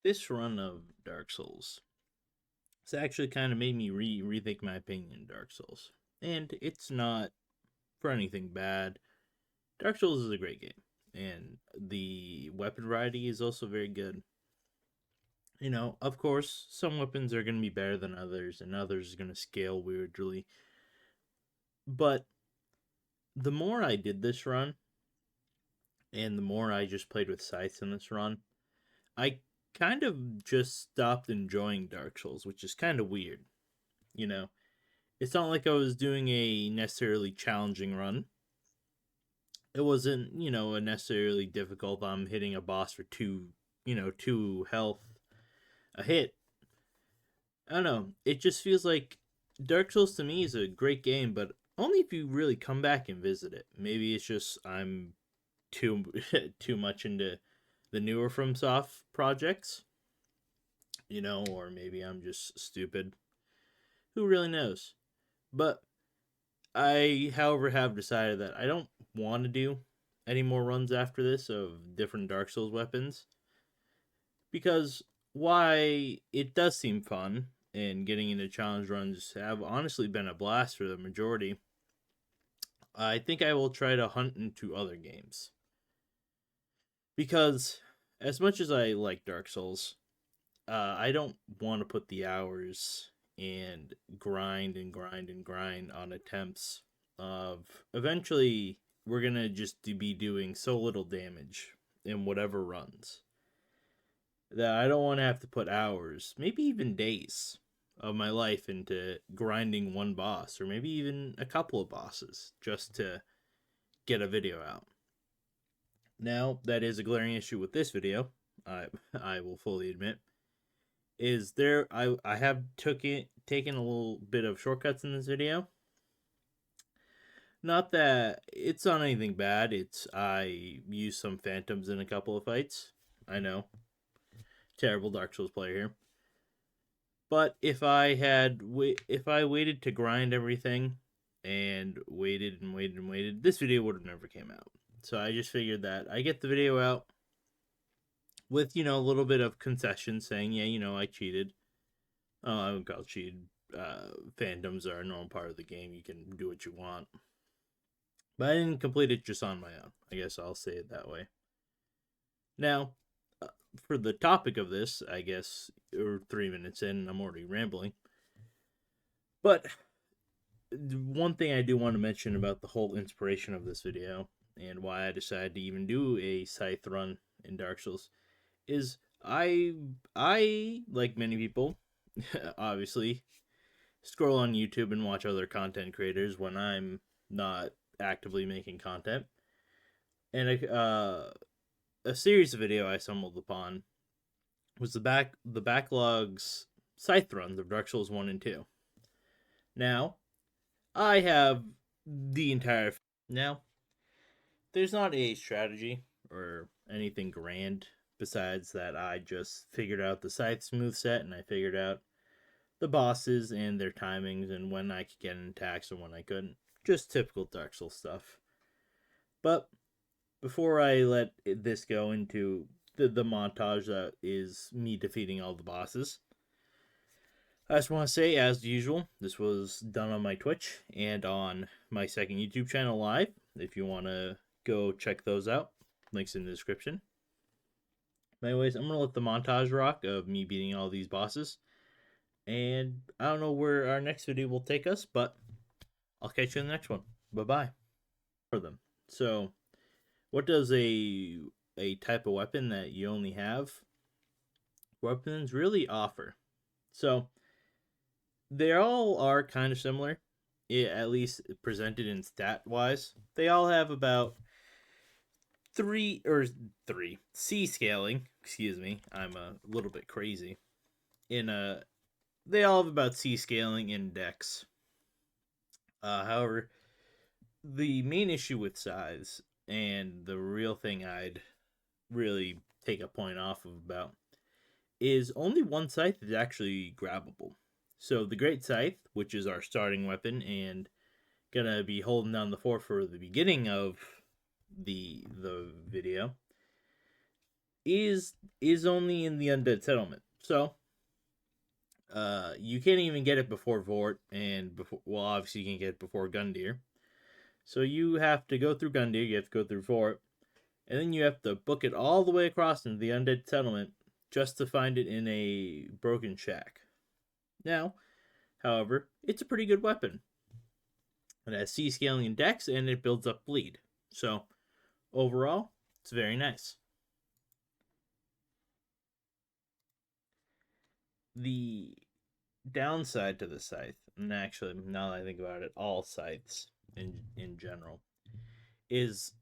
This run of Dark Souls, it's actually kind of made me rethink my opinion of Dark Souls. And it's not for anything bad. Dark Souls is a great game, and the weapon variety is also very good. Of course, some weapons are going to be better than others, and others are going to scale weirdly. But the more I did this run, and the more I just played with Scythes in this run, I kind of just stopped enjoying Dark Souls, which is kind of weird. You know, it's not like I was doing a necessarily challenging run. It wasn't, a necessarily difficult. I'm hitting a boss for two health a hit. I don't know. It just feels like Dark Souls to me is a great game, but only if you really come back and visit it. Maybe it's just I'm too too much into the newer FromSoft projects, or maybe I'm just stupid. Who really knows? But I, however, have decided that I don't want to do any more runs after this of different Dark Souls weapons because why it does seem fun and getting into challenge runs have honestly been a blast for the majority. I think I will try to hunt into other games because as much as I like Dark Souls, I don't want to put the hours and grind and grind and grind on attempts of eventually we're gonna just be doing so little damage in whatever runs that I don't want to have to put hours, maybe even days of my life into grinding one boss or maybe even a couple of bosses just to get a video out. Now, that is a glaring issue with this video, I I will fully admit. Is there I have taken a little bit of shortcuts in this video. Not that it's not anything bad. It's I used some phantoms in a couple of fights. I know, terrible Dark Souls player here. But if I waited to grind everything and waited and waited and waited, this video would have never came out. So I just figured that I get the video out with a little bit of concession saying, yeah, I cheated. Oh, I wouldn't call it cheated. Phantoms are a normal part of the game. You can do what you want. But I didn't complete it just on my own. I guess I'll say it that way. Now, for the topic of this, I guess, or 3 minutes in, and I'm already rambling. But one thing I do want to mention about the whole inspiration of this video and why I decided to even do a scythe run in Dark Souls is I like many people, obviously, scroll on YouTube and watch other content creators when I'm not actively making content. And a series of video I stumbled upon was the backlogs scythe runs of Dark Souls 1 and 2. Now, I have the entire now. There's not a strategy or anything grand besides that I just figured out the scythe smooth set and I figured out the bosses and their timings and when I could get in attacks and when I couldn't. Just typical Dark Souls stuff. But before I let this go into the montage that is me defeating all the bosses, I just want to say, as usual, this was done on my Twitch and on my second YouTube channel live. If you want to go check those out, links in the description. But anyways, I'm going to let the montage rock of me beating all these bosses. And I don't know where our next video will take us, but I'll catch you in the next one. Bye-bye. For them. So, what does a type of weapon that you only have weapons really offer? So, they all are kind of similar, at least presented in stat wise. They all have about three C scaling. Excuse me, I'm a little bit crazy. They all have about C scaling in Dex. However, the main issue with Scythes and the real thing I'd really take a point off of about is only one scythe is actually grabbable. So the Great Scythe, which is our starting weapon and gonna be holding down the fort for the beginning of the video, is only in the Undead Settlement. So, you can't even get it before Vordt, and before, well, obviously you can get it before Gundyr. So you have to go through Gundyr, you have to go through Vordt, and then you have to book it all the way across into the Undead Settlement just to find it in a broken shack. Now, however, it's a pretty good weapon. It has C scaling and dex, and it builds up bleed. So, overall, it's very nice. The downside to the scythe, and actually, now that I think about it, all scythes in general, is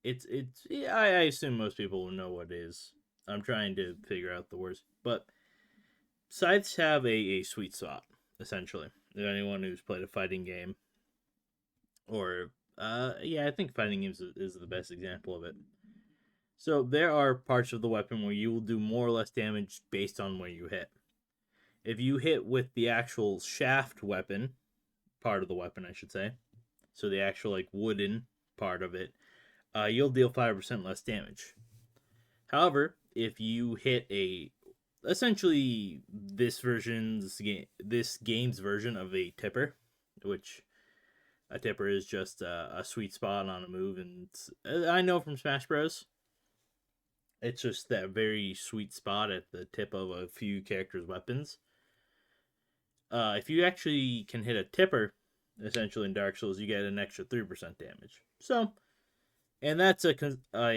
it's I assume most people will know what it is. I'm trying to figure out the words, but scythes have a sweet spot, essentially. If anyone who's played a fighting game, or I think fighting games is the best example of it. So there are parts of the weapon where you will do more or less damage based on where you hit. If you hit with the actual shaft weapon, part of the weapon, I should say, so the actual like wooden part of it, you'll deal 5% less damage. However, if you hit essentially this game's version of a tipper, which a tipper is just a sweet spot on a move, and I know from Smash Bros. It's just that very sweet spot at the tip of a few characters' weapons. If you actually can hit a tipper, essentially in Dark Souls, you get an extra 3% damage. So, and that's a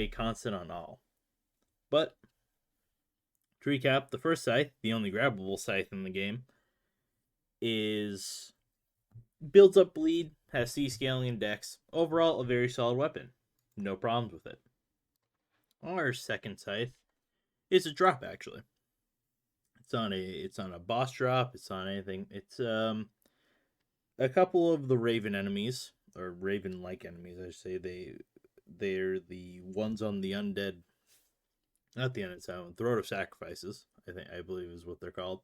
constant on all. But, to recap, the first scythe, the only grabbable scythe in the game, builds up bleed, has C scaling and dex. Overall, a very solid weapon. No problems with it. Our second scythe is a drop, actually. It's on a boss drop. It's on anything. It's a couple of the Raven enemies, or Raven-like enemies, I should say. They're the ones on the undead, not the undead side, Throat of Sacrifices. I believe is what they're called.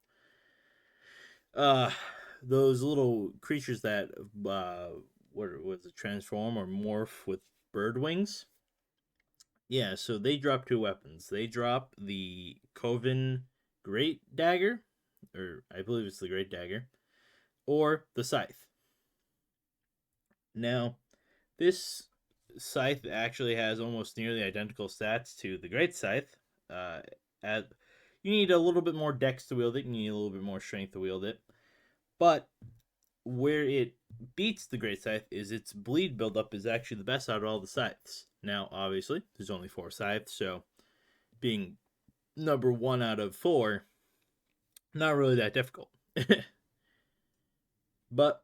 Those little creatures that what was it, transform or morph with bird wings. Yeah, so they drop two weapons. They drop the Coven Great Dagger, or I believe it's the Great Dagger, or the Scythe. Now, this Scythe actually has almost nearly identical stats to the Great Scythe. You need a little bit more dex to wield it, you need a little bit more strength to wield it. But where it beats the Great Scythe is its bleed buildup is actually the best out of all the scythes. Now, obviously, there's only 4 scythes, so being number 1 out of 4, not really that difficult. But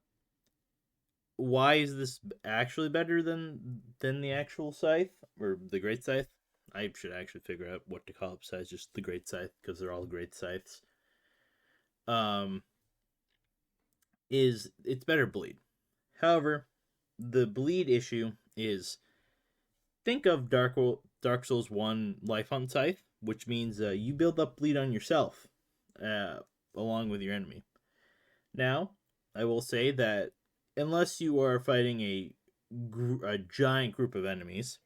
why is this actually better than the actual scythe, or the Great Scythe? I should actually figure out what to call it besides just the Great Scythe, because they're all great scythes. It's better bleed. However, the bleed issue is, think of Dark Souls 1 Life Hunt Scythe, which means you build up bleed on yourself along with your enemy. Now, I will say that unless you are fighting a giant group of enemies,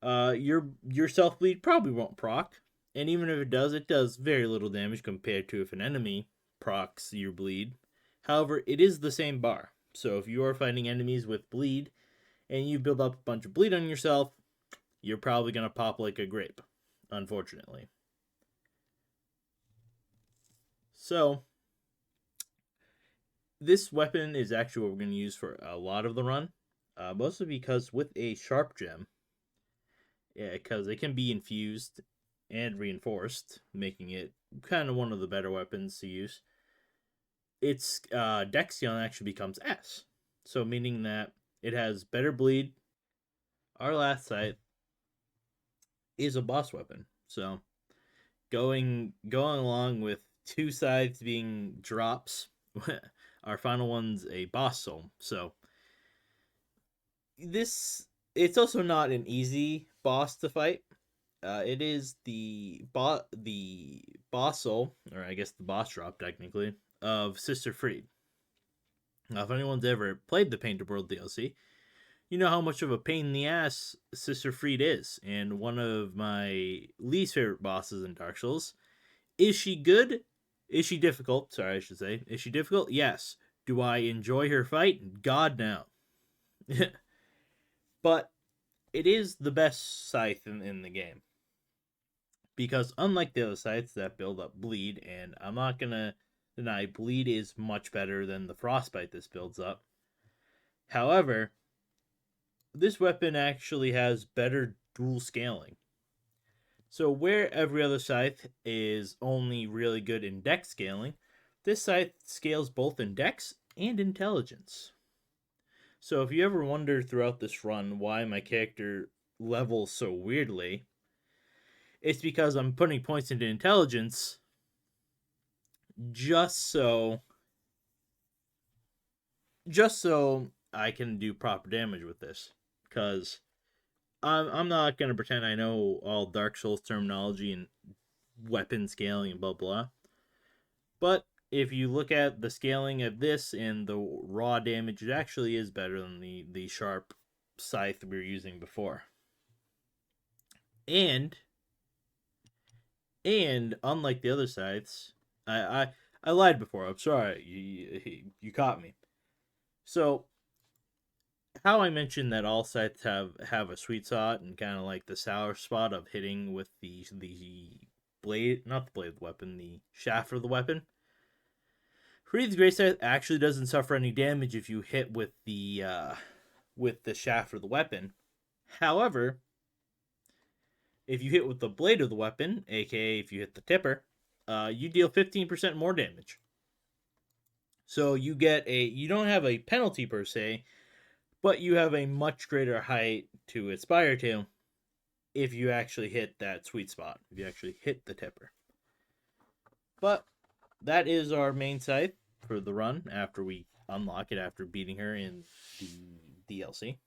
your self bleed probably won't proc, and even if it does very little damage compared to if an enemy procs your bleed. However, it is the same bar. So if you are fighting enemies with bleed and you build up a bunch of bleed on yourself, you're probably going to pop like a grape, unfortunately. So, this weapon is actually what we're going to use for a lot of the run, mostly because with a sharp gem, because it can be infused and reinforced, making it kind of one of the better weapons to use, its Dexion actually becomes S. So meaning that it has better bleed. Our last scythe is a boss weapon. So going along with 2 scythes being drops, our final one's a boss soul. So it's also not an easy boss to fight. It is the boss soul, or I guess the boss drop technically, of Sister Friede. Now, if anyone's ever played the Painted World DLC, You know how much of a pain in the ass Sister Friede is, and one of my least favorite bosses in Dark Souls. Is she good? Is she difficult? Sorry, I should say. Is she difficult? Yes. Do I enjoy her fight? God, no. But it is the best scythe in the game. Because unlike the other scythes that build up bleed, and I'm not gonna deny bleed is much better than the frostbite this builds up. However, this weapon actually has better dual scaling. So where every other scythe is only really good in dex scaling, this scythe scales both in dex and intelligence. So if you ever wonder throughout this run why my character levels so weirdly, it's because I'm putting points into intelligence just so I can do proper damage with this. Because I'm not going to pretend I know all Dark Souls terminology and weapon scaling and blah blah. But if you look at the scaling of this and the raw damage, it actually is better than the sharp scythe we were using before. And unlike the other scythes, I lied before. I'm sorry. You caught me. So, how I mentioned that all scythes have a sweet spot and kind of like the sour spot of hitting with the blade, not the blade of the weapon, the shaft of the weapon. Friede's Great Scythe actually doesn't suffer any damage if you hit with the shaft of the weapon. However, if you hit with the blade of the weapon, aka if you hit the tipper, you deal 15% more damage. So you don't have a penalty per se, but you have a much greater height to aspire to if you actually hit that sweet spot, if you actually hit the tipper. But that is our main scythe for the run after we unlock it after beating her in the DLC.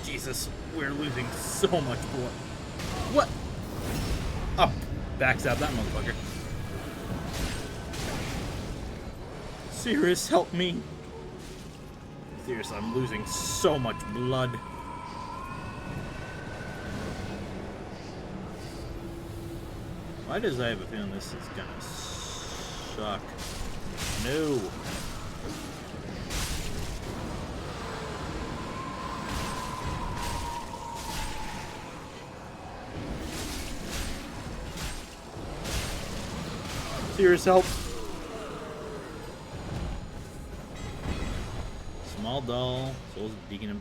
Jesus, we're losing so much blood. What? Oh, backstab that motherfucker. Serious, help me. Seriously, I'm losing so much blood. Why does I have a feeling this is gonna suck? No. Serious help. Small doll, souls of the Deacon.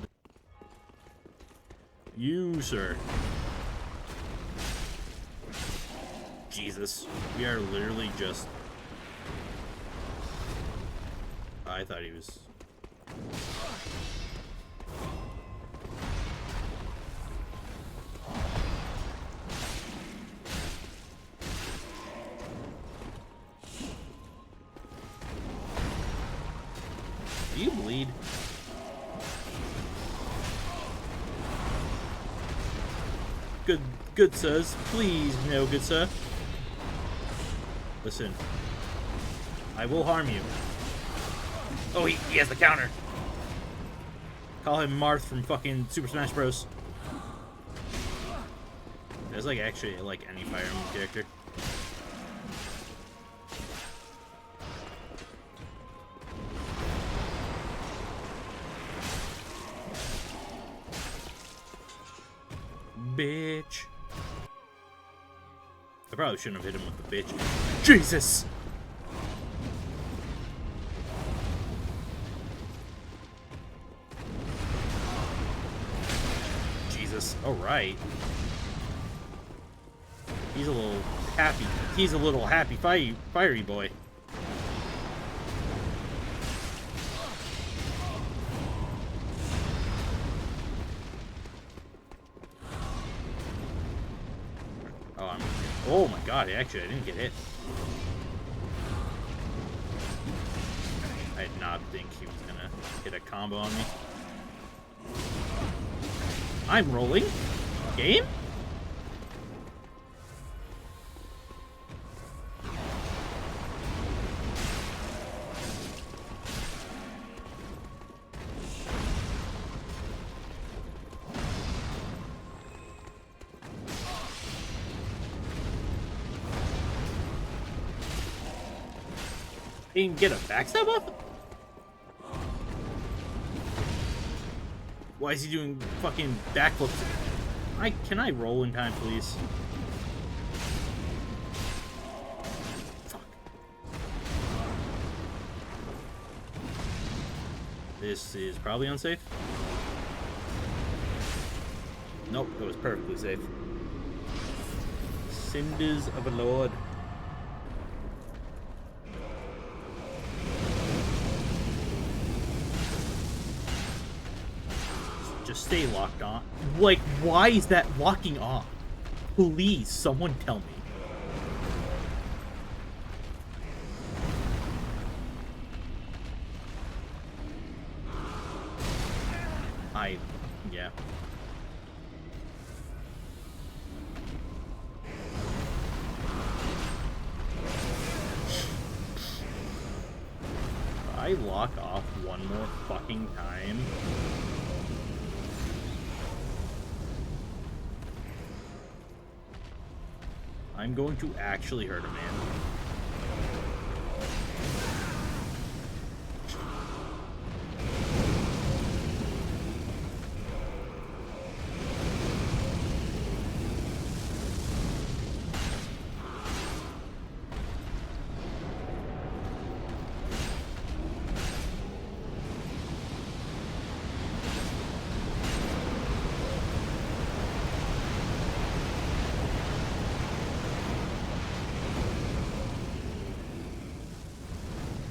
You, sir. Jesus, we are literally just. I thought he was. Do you bleed? Good sirs. Please, no, good sir. Listen. I will harm you. Oh, he has the counter. Call him Marth from fucking Super Smash Bros. There's like actually like any Fire Emblem character. Bitch. I probably shouldn't have hit him with the bitch. Jesus! Jesus. Alright. He's a little happy. He's a little happy fiery boy. Oh my god, actually, I didn't get hit. I did not think he was gonna hit a combo on me. I'm rolling. Game? He can get a backstab off? Why is he doing fucking backflips? Can I roll in time, please? Fuck. This is probably unsafe. Nope, it was perfectly safe. Cinders of a Lord. Just stay locked on. Like, why is that locking on? Please, someone tell me. Yeah. I lock off one more fucking time. I'm going to actually hurt a man.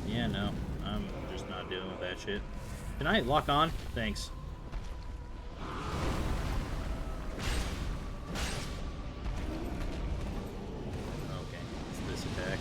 Yeah, no. I'm just not dealing with that shit. Can I lock on? Thanks. Okay, it's this attack.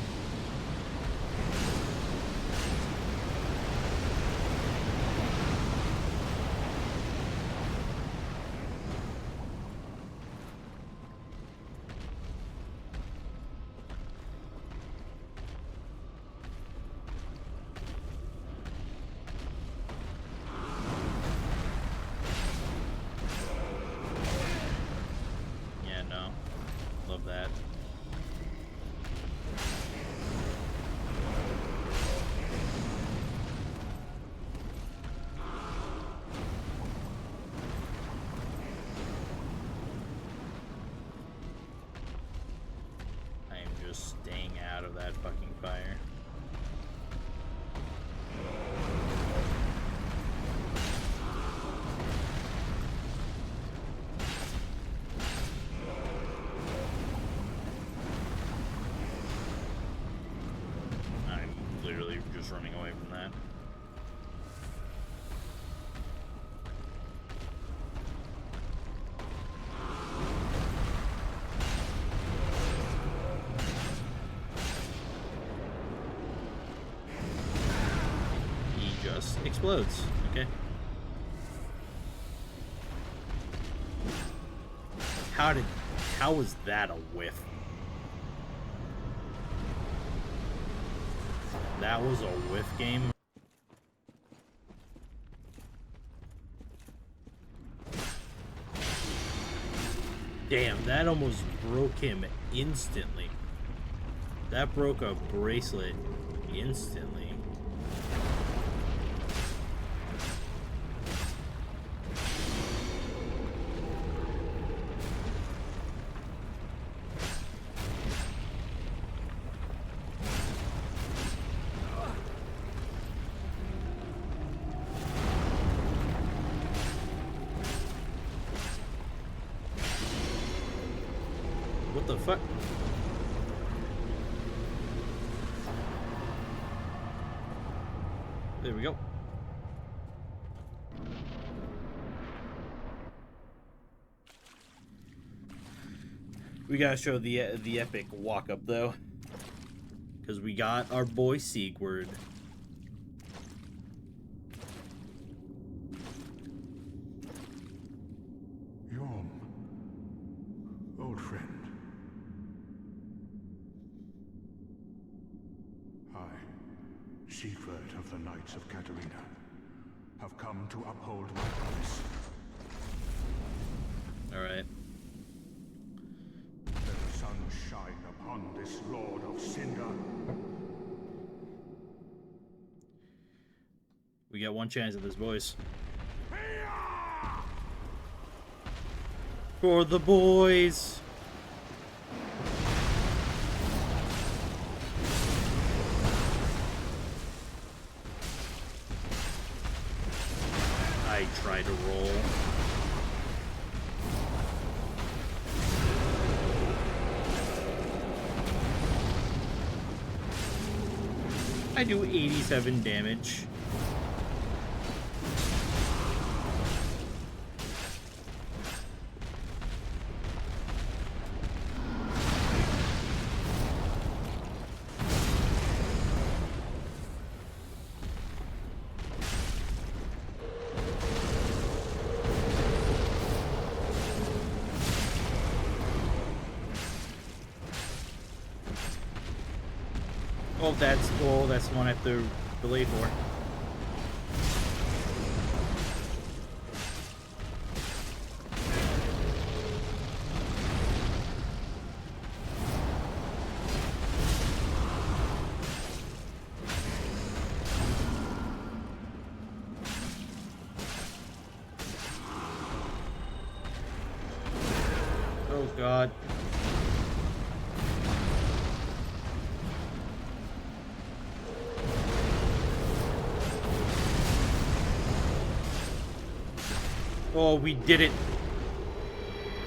Love that. I am just staying out of that fucking fire. Running away from that. He just explodes. Okay. How was that a whiff? That was a whiff game. Damn, that almost broke him instantly. That broke a bracelet instantly. What the fuck? There we go. We gotta show the epic walk up though, because we got our boy Sigurd. Yhorm, old friend. I, Sigurd of the Knights of Katarina, have come to uphold my promise. All right. Let the sun shine upon this Lord of Cinder. We got one chance at this, boys. For the boys! I try to roll. I do 87 damage. That's the one I have to delay for. Oh God. Oh, we did it.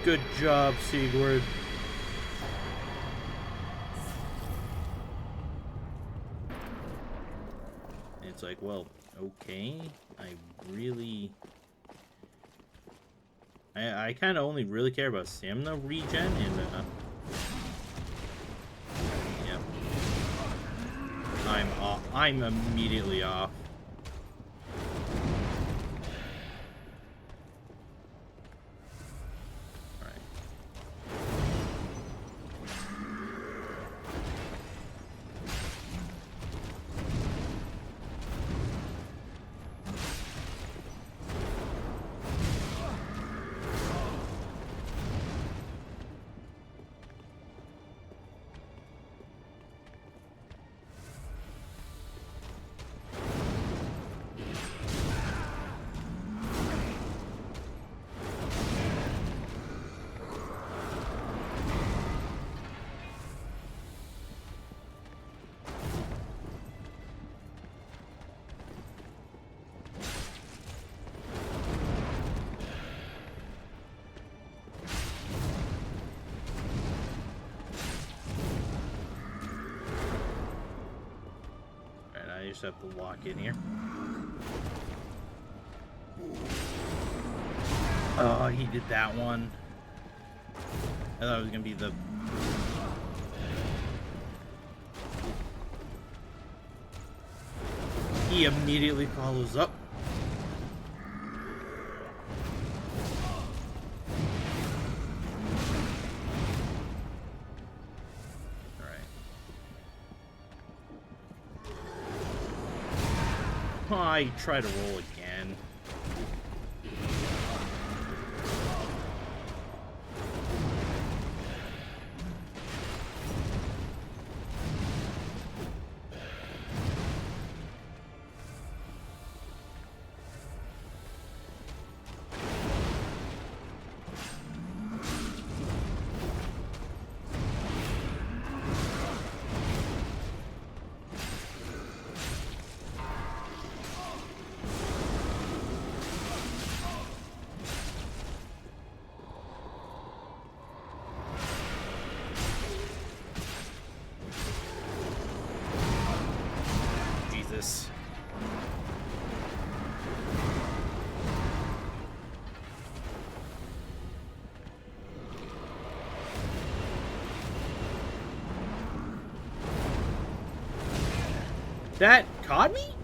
Good job, Sigurd. It's like, well, okay. I kind of only really care about stamina regen and, yep. I'm off. I'm immediately off. Just have to lock in here. Oh, he did that one. I thought it was gonna be the... He immediately follows up. I try to roll again. That caught me?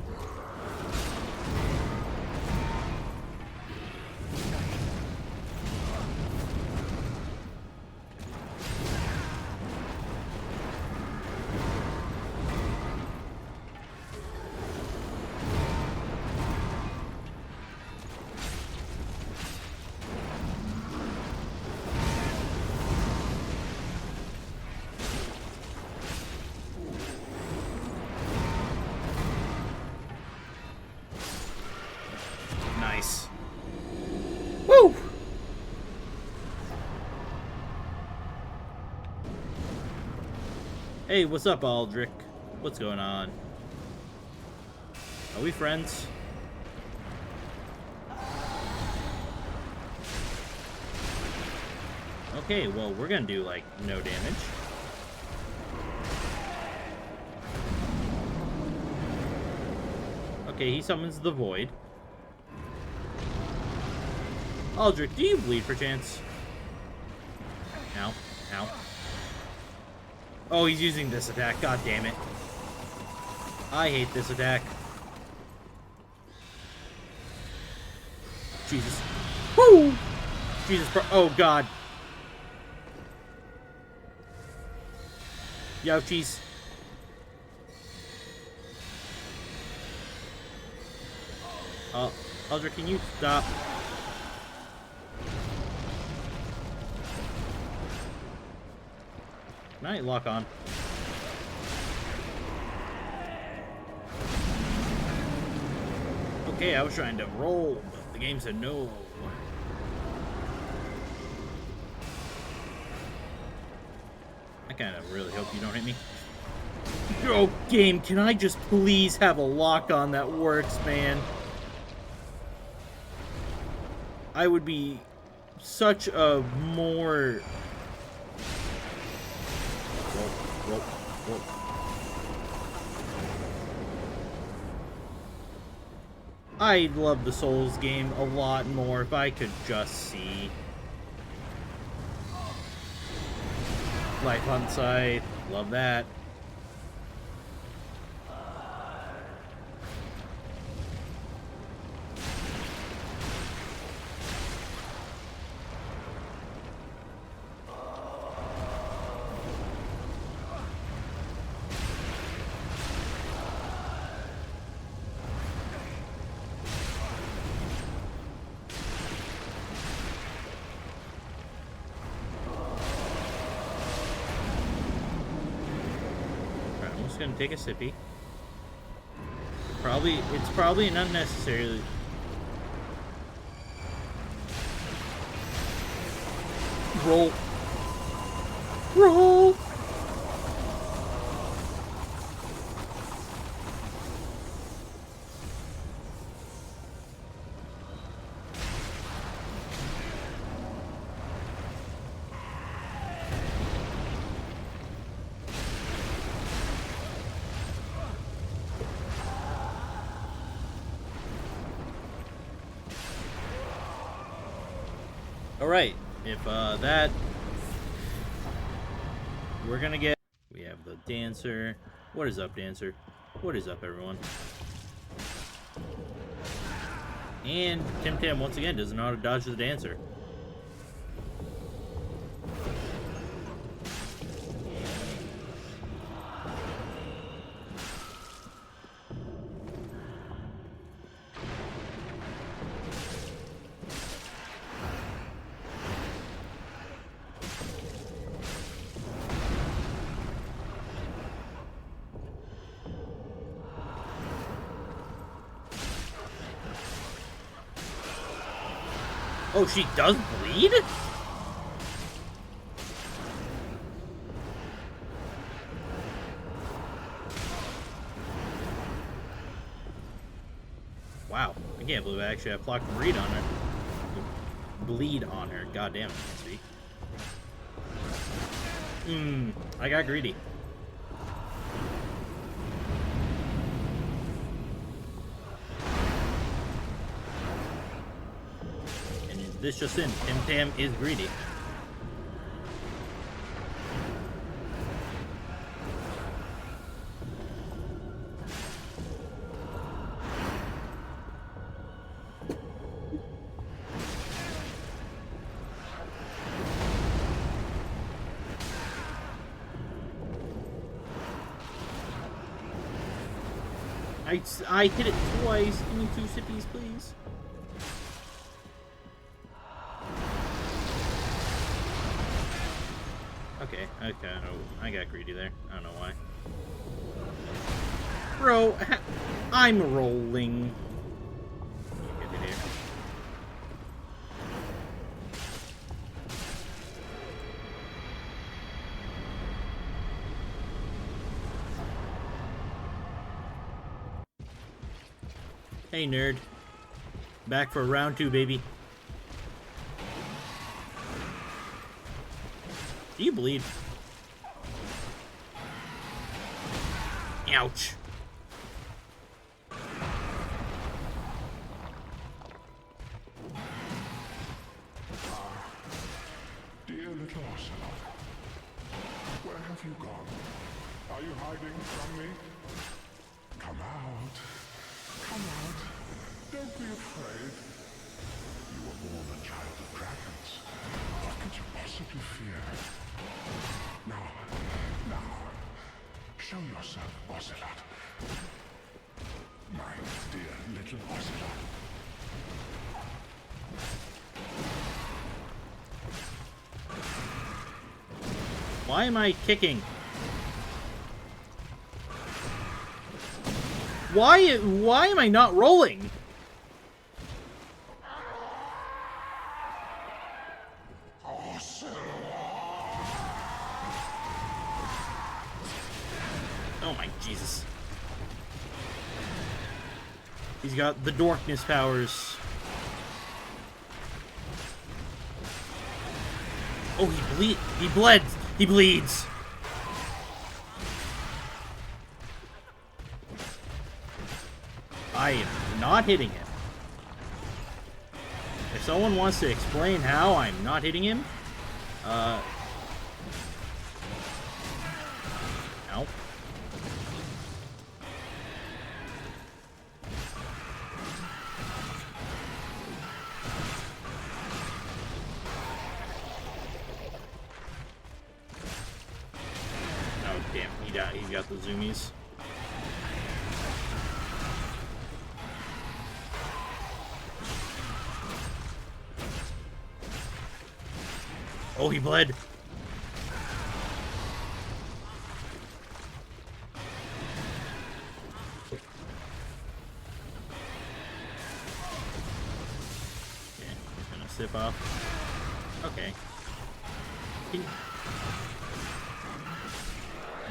Hey, what's up, Aldrich? What's going on? Are we friends? Okay, well, we're gonna do, like, no damage. Okay, he summons the Void. Aldrich, do you bleed for chance? Ow. Ow. Oh, he's using this attack. God damn it. I hate this attack. Jesus. Woo! Jesus. Oh, God. Youchies. Aldrich, can you stop? Night lock on. Okay, I was trying to roll, but the game said no. I kind of really hope you don't hit me. Oh, game, can I just please have a lock on that works, man? I would be such a more... Whoa. I'd love the Souls game a lot more if I could just see. Life on Scythe, love that. Gonna take a sippy. It's probably an unnecessarily. Roll. Alright, if that... We're gonna get... We have the Dancer. What is up, Dancer? What is up, everyone? And Tim Tam, once again, doesn't know how to dodge the Dancer. Oh, she does bleed? Wow, I can't believe I actually have Flock Bleed on her. Bleed on her. God damn, I can't speak. I got greedy. This just in, Tim Tam is greedy. I hit it twice. Give me 2 sippies, please. Okay, I got greedy there. I don't know why. Bro, I'm rolling. Get it here. Hey, nerd. Back for round 2, baby. Do you bleed? Ouch. Dear little Ocelot, where have you gone? Are you hiding from me? Come out. Come out. Don't be afraid. You were born a child of dragons. What could you possibly fear? Now, show yourself, Ocelot. My dear little Ocelot. Why am I kicking? Why am I not rolling? Oh my Jesus. He's got the darkness powers. Oh, he bled. He bleeds. I am not hitting him. If someone wants to explain how I'm not hitting him, ow. Oh, damn, he got the zoomies. Oh, he bled. Okay, he's gonna sip off. Okay.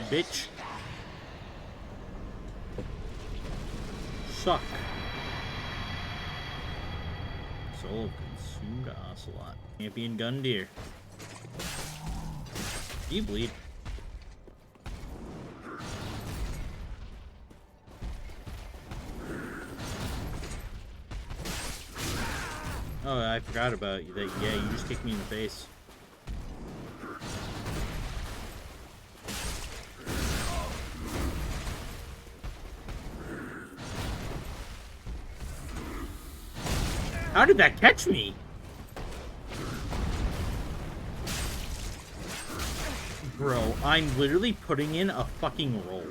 Bitch. Suck. Soul of consumed ocelot. Champion Gundyr. Do you bleed? Oh, I forgot about you. That, yeah, you just kicked me in the face. How did that catch me? Bro, I'm literally putting in a fucking roll.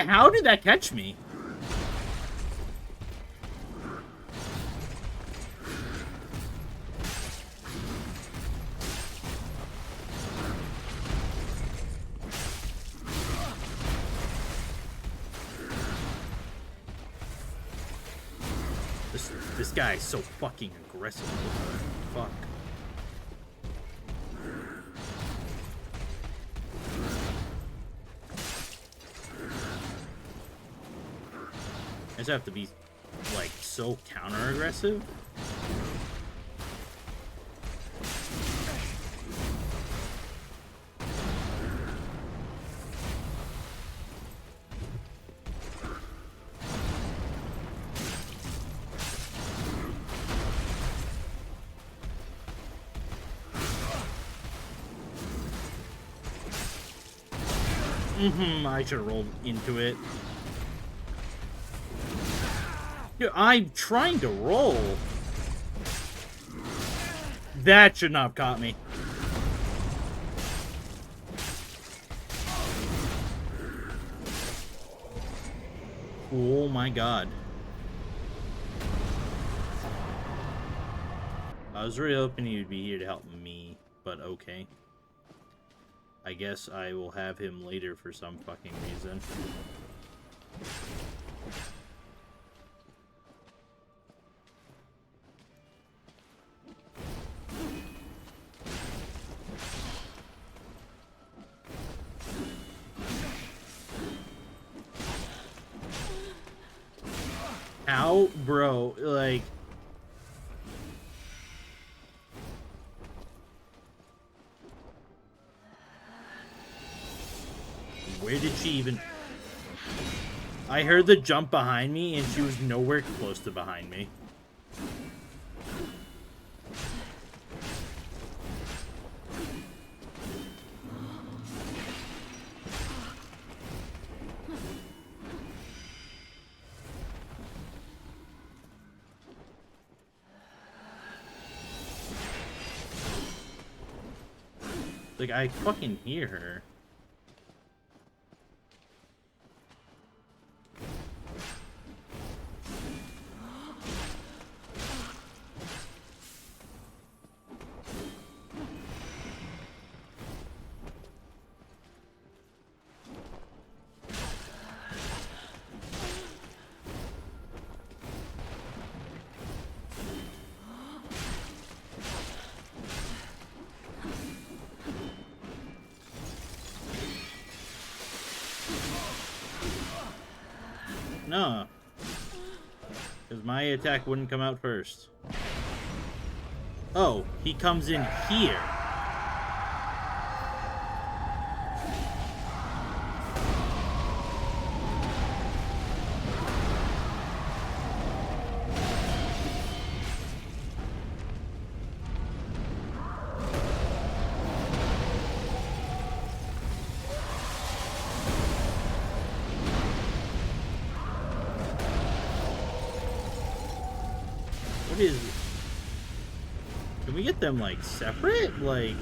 How did that catch me? This guy is so fucking aggressive. Fuck. I just have to be, like, so counter-aggressive. I should have rolled into it. Dude, I'm trying to roll. That should not have caught me. Oh my god. I was really hoping he would be here to help me, but okay. I guess I will have him later for some fucking reason. How, bro, like... Where did she even... I heard the jump behind me, and she was nowhere close to behind me. Like, I fucking hear her. No. Because my attack wouldn't come out first. Oh, he comes in here. What is it? Can we get them, like, separate? Like...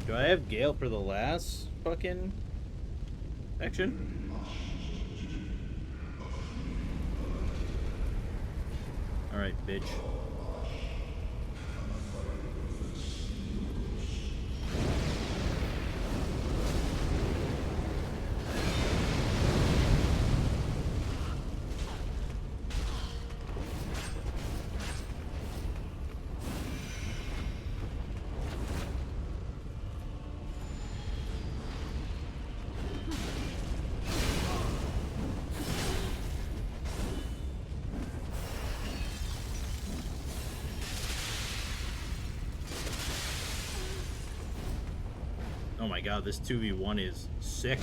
Do I have Gale for the last fucking section? Alright, bitch. Oh my god, this 2v1 is sick.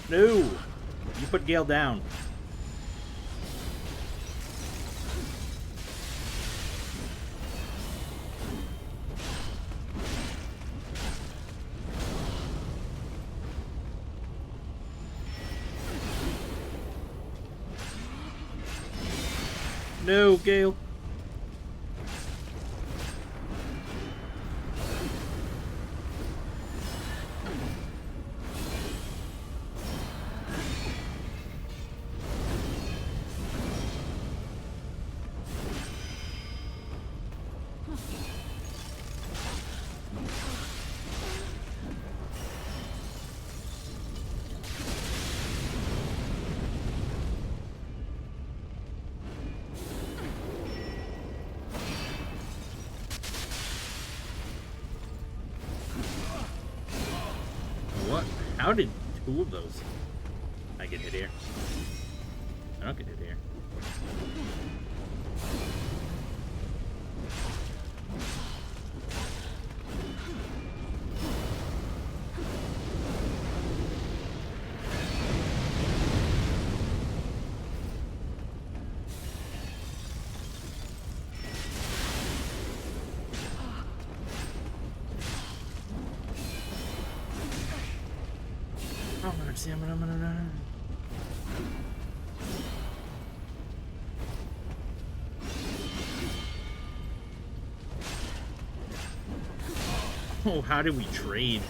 No! You put Gale down. No, Gale. How did 2 of those? I get hit here. I don't get hit here. Oh, how did we trade?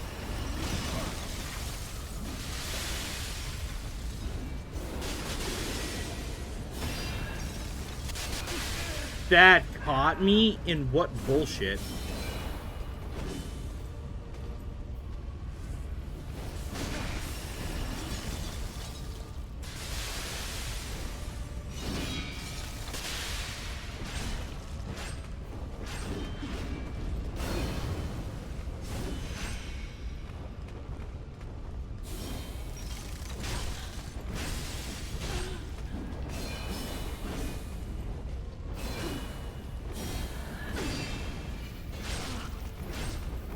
That caught me? In what bullshit?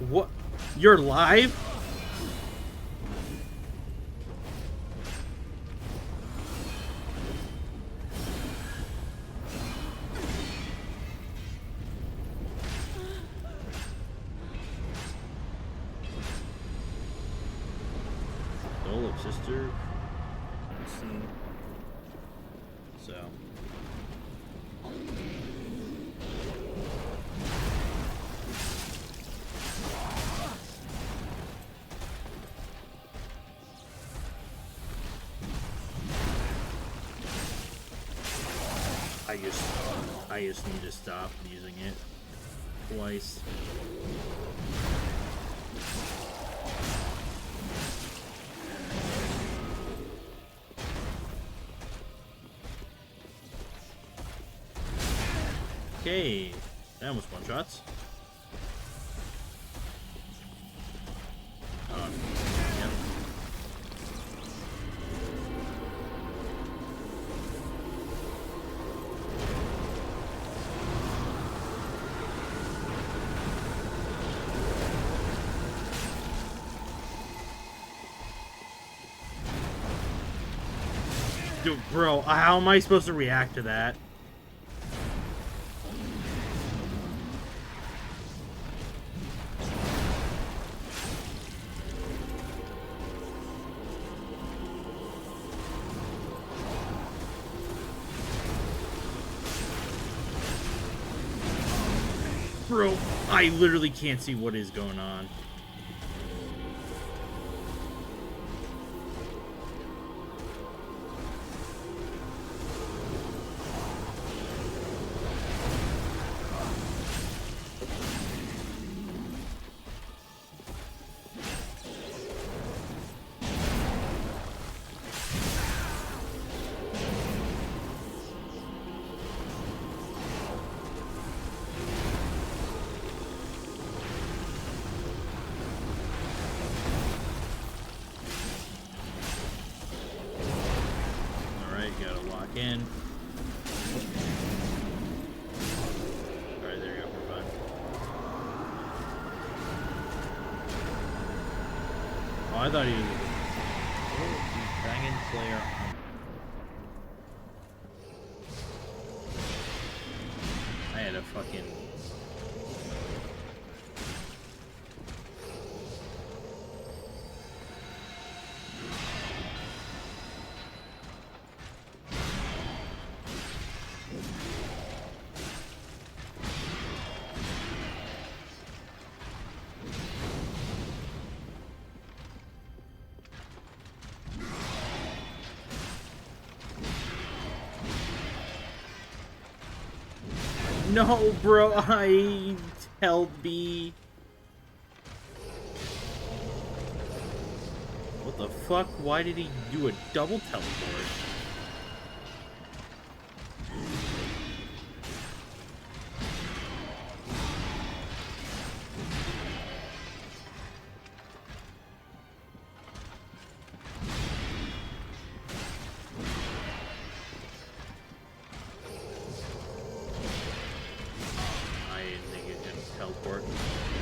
What? You're live? Soul of sister. Let's see. So. I just need to stop using it twice. Okay, that almost one shots. Yep. Dude, bro, how am I supposed to react to that? Bro, I literally can't see what is going on. In. Alright, there you go, we're fine. Oh, I thought he was... Dragonslayer Armour. I had a fucking... No, bro, I held B. What the fuck? Why did he do a double teleport?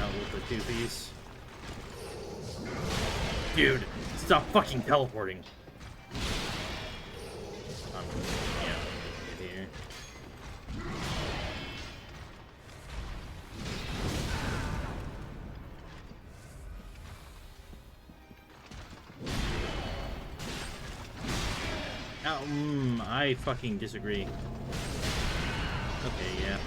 Out with the 2-piece. Dude, stop fucking teleporting. Yeah, get here. I fucking disagree. Okay, yeah.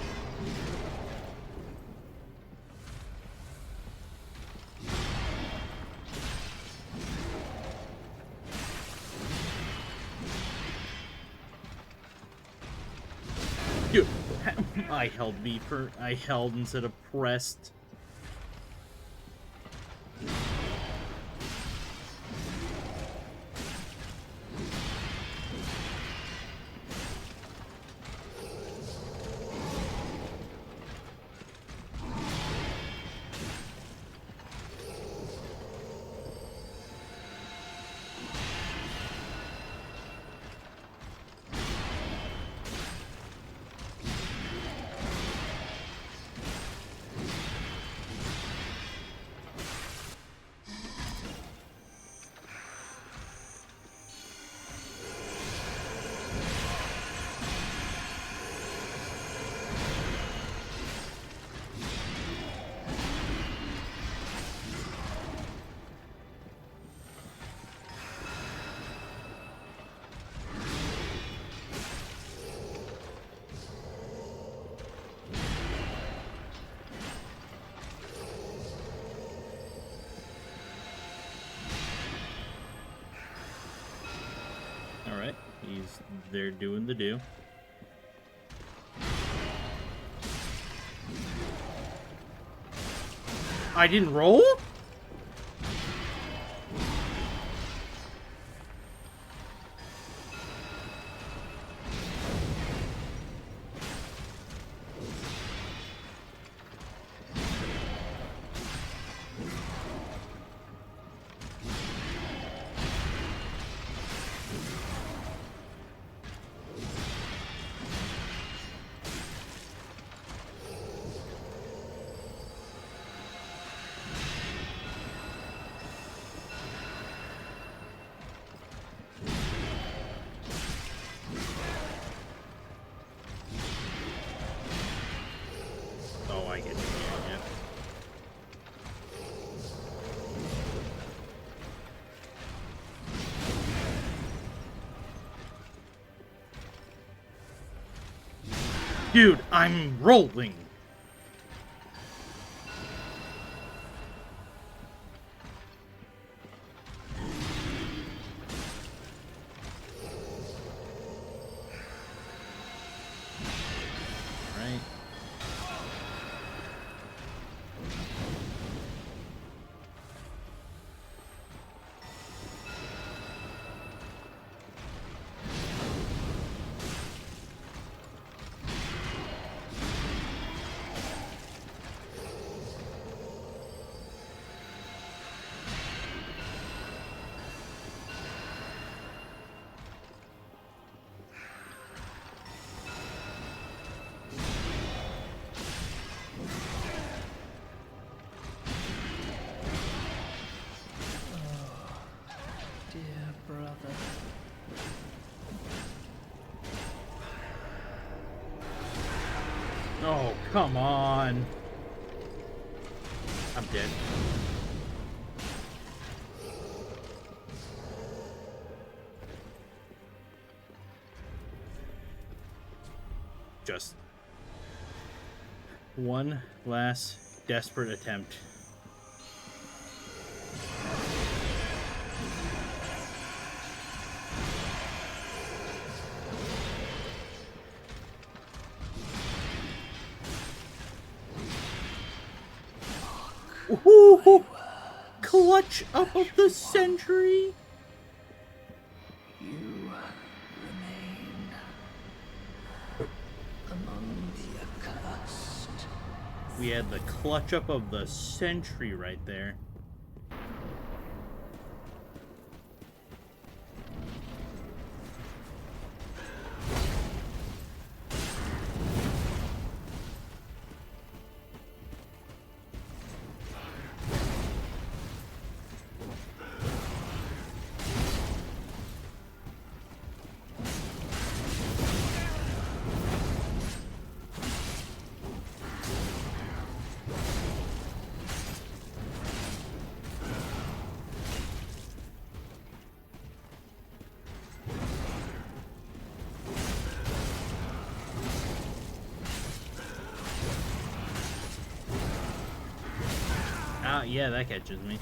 Dude, I held instead of pressed. Alright, he's there doing the do. I didn't roll? Oh, I get it. Yeah. Dude, I'm rolling. Right. Dear brother. Oh, come on. I'm dead. Just one last desperate attempt. Ooh, clutch up of the century. You remain among the accursed. We had the clutch up of the century right there. Ah, yeah, that catches me.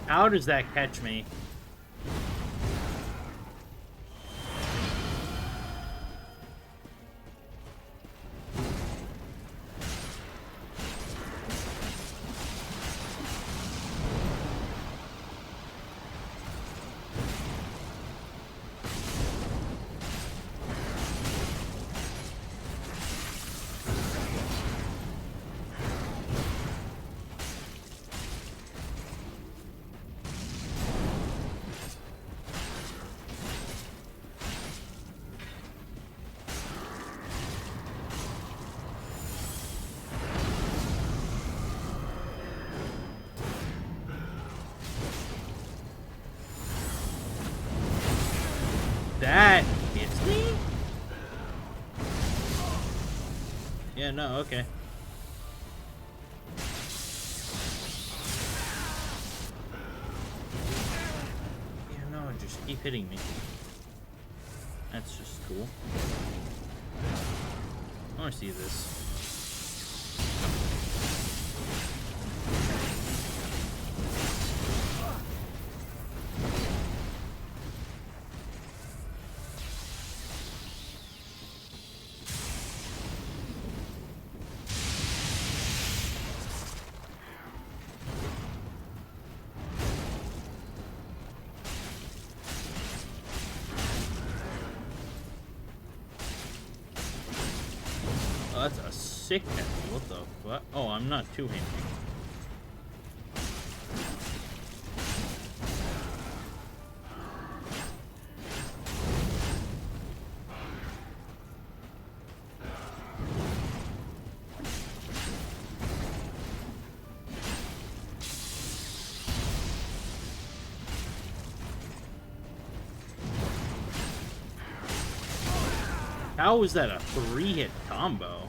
How does that catch me? That hits me? Yeah, no, okay. Yeah, no, just keep hitting me. That's just cool. I want to see this. Oh, that's a sick heavy. What the fuck? Oh, I'm not two-handed. How was that a 3-hit combo?